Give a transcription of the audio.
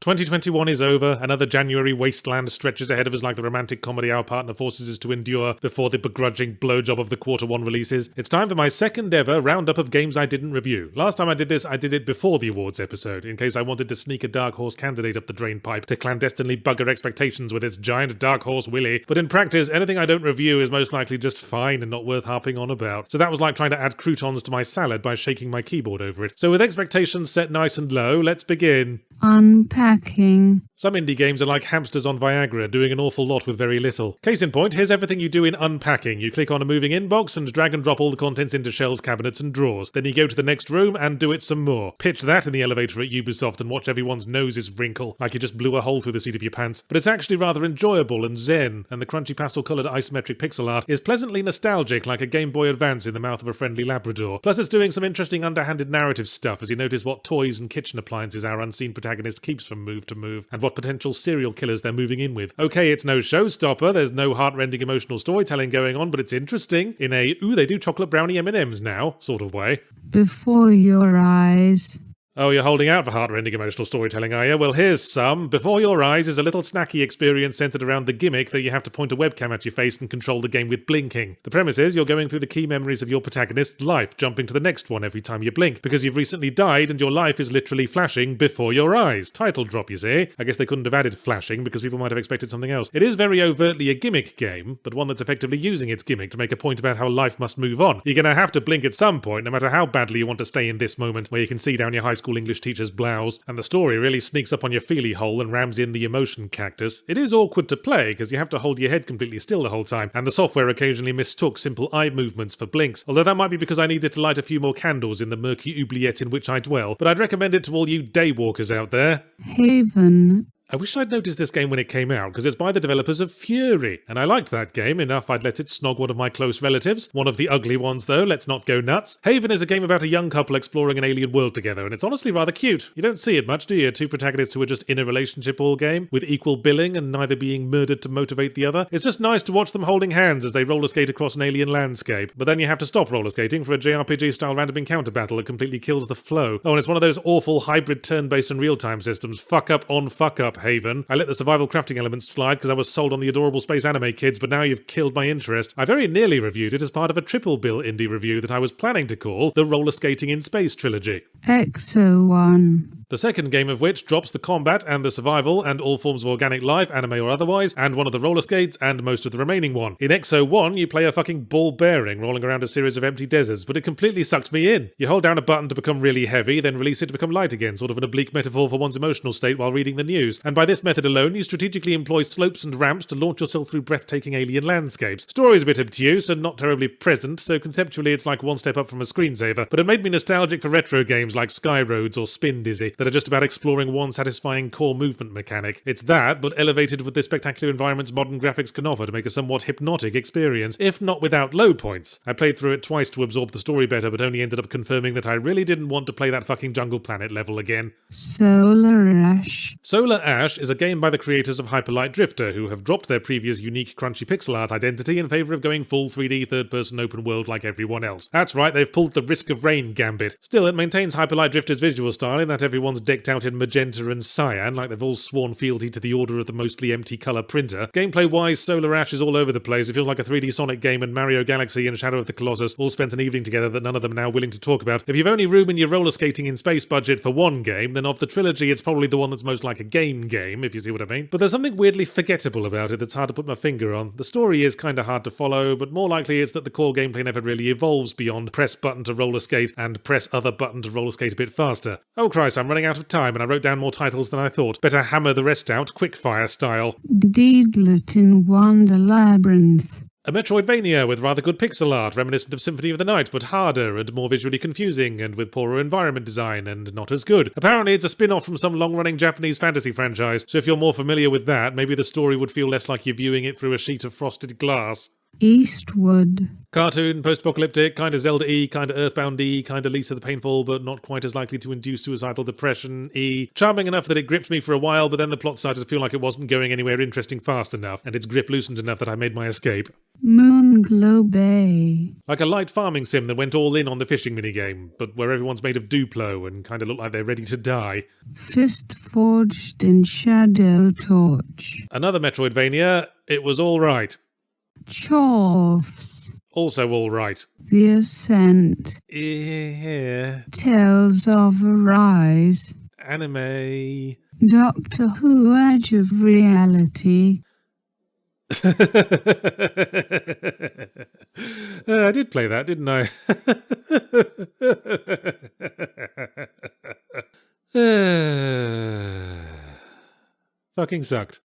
2021 is over, another January wasteland stretches ahead of us like the romantic comedy our partner forces us to endure before the begrudging blowjob of the Q1 releases. It's time for my second ever roundup of games I didn't review. Last time I did this, I did it before the awards episode, in case I wanted to sneak a dark horse candidate up the drain pipe to clandestinely bugger expectations with its giant dark horse willy. But in practice, anything I don't review is most likely just fine and not worth harping on about. So that was like trying to add croutons to my salad by shaking my keyboard over it. So with expectations set nice and low, let's begin. Unpacking. Some indie games are like hamsters on Viagra, doing an awful lot with very little. Case in point, here's everything you do in unpacking. You click on a moving inbox and drag and drop all the contents into shelves, cabinets and drawers. Then you go to the next room and do it some more. Pitch that in the elevator at Ubisoft and watch everyone's noses wrinkle, like you just blew a hole through the seat of your pants. But it's actually rather enjoyable and zen, and the crunchy pastel-coloured isometric pixel art is pleasantly nostalgic, like a Game Boy Advance in the mouth of a friendly Labrador. Plus it's doing some interesting underhanded narrative stuff as you notice what toys and kitchen appliances our unseen protagonist keeps from move to move, and what potential serial killers they're moving in with. Okay, it's no showstopper, there's no heart-rending emotional storytelling going on, but it's interesting in a, ooh, they do chocolate brownie M&Ms now, sort of way. Before your eyes. Oh, you're holding out for heart-rending emotional storytelling, are you? Well, here's some. Before Your Eyes is a little snacky experience centered around the gimmick that you have to point a webcam at your face and control the game with blinking. The premise is you're going through the key memories of your protagonist's life, jumping to the next one every time you blink, because you've recently died and your life is literally flashing before your eyes. Title drop, you see? I guess they couldn't have added flashing because people might have expected something else. It is very overtly a gimmick game, but one that's effectively using its gimmick to make a point about how life must move on. You're gonna have to blink at some point, no matter how badly you want to stay in this moment, where you can see down your high school English teacher's blouse, and the story really sneaks up on your feely hole and rams in the emotion cactus. It is awkward to play, because you have to hold your head completely still the whole time, and the software occasionally mistook simple eye movements for blinks, although that might be because I needed to light a few more candles in the murky oubliette in which I dwell, but I'd recommend it to all you daywalkers out there. Haven. I wish I'd noticed this game when it came out, because it's by the developers of Fury, and I liked that game enough I'd let it snog one of my close relatives. One of the ugly ones though, let's not go nuts. Haven is a game about a young couple exploring an alien world together, and it's honestly rather cute. You don't see it much, do you? Two protagonists who are just in a relationship all game, with equal billing and neither being murdered to motivate the other. It's just nice to watch them holding hands as they roller skate across an alien landscape, but then you have to stop roller skating for a JRPG-style random encounter battle that completely kills the flow. Oh, and it's one of those awful hybrid turn-based and real-time systems. Fuck up on fuck up, Haven. I let the survival crafting elements slide because I was sold on the adorable space anime kids, but now you've killed my interest. I very nearly reviewed it as part of a triple bill indie review that I was planning to call the Roller Skating in Space Trilogy. XO1. The second game of which drops the combat and the survival and all forms of organic life, anime or otherwise, and one of the roller skates and most of the remaining one. In XO1, you play a fucking ball bearing rolling around a series of empty deserts, but it completely sucked me in. You hold down a button to become really heavy, then release it to become light again, sort of an oblique metaphor for one's emotional state while reading the news. And by this method alone, you strategically employ slopes and ramps to launch yourself through breathtaking alien landscapes. Story's a bit obtuse and not terribly present, so conceptually it's like one step up from a screensaver, but it made me nostalgic for retro games like Sky Roads or Spin Dizzy that are just about exploring one satisfying core movement mechanic. It's that, but elevated with the spectacular environments modern graphics can offer to make a somewhat hypnotic experience, if not without low points. I played through it twice to absorb the story better, but only ended up confirming that I really didn't want to play that fucking Jungle Planet level again. Solar Ash. Solar Ash is a game by the creators of Hyperlight Drifter, who have dropped their previous unique crunchy pixel art identity in favour of going full 3D third-person open world like everyone else. That's right, they've pulled the Risk of Rain gambit. Still, it maintains Hyperlight Drifter's visual style in that everyone's decked out in magenta and cyan, like they've all sworn fealty to the order of the mostly empty colour printer. Gameplay-wise, Solar Ash is all over the place. It feels like a 3D Sonic game and Mario Galaxy and Shadow of the Colossus all spent an evening together that none of them are now willing to talk about. If you've only room in your roller skating in space budget for one game, then of the trilogy it's probably the one that's most like a game, if you see what I mean. But there's something weirdly forgettable about it that's hard to put my finger on. The story is kinda hard to follow, but more likely it's that the core gameplay never really evolves beyond press button to roller skate and press other button to roller skate a bit faster. Oh Christ, I'm running out of time and I wrote down more titles than I thought. Better hammer the rest out quickfire style. Deedlet in Wonder Labyrinth. A Metroidvania with rather good pixel art, reminiscent of Symphony of the Night, but harder and more visually confusing, and with poorer environment design, and not as good. Apparently it's a spin-off from some long-running Japanese fantasy franchise, so if you're more familiar with that, maybe the story would feel less like you're viewing it through a sheet of frosted glass. Eastward. Cartoon, post-apocalyptic, kind of Zelda-y, kind of Earthbound-y, kind of Lisa the Painful, but not quite as likely to induce suicidal depression-y. Charming enough that it gripped me for a while, but then the plot started to feel like it wasn't going anywhere interesting fast enough, and its grip loosened enough that I made my escape. Moonglow Bay. Like a light farming sim that went all in on the fishing minigame, but where everyone's made of Duplo and kind of look like they're ready to die. Fist Forged in Shadow Torch. Another Metroidvania, it was alright. Chorfs. Also alright. The Ascent. Yeah. Tales of Arise. Anime. Doctor Who Edge of Reality. I did play that, didn't I? Fucking sucked.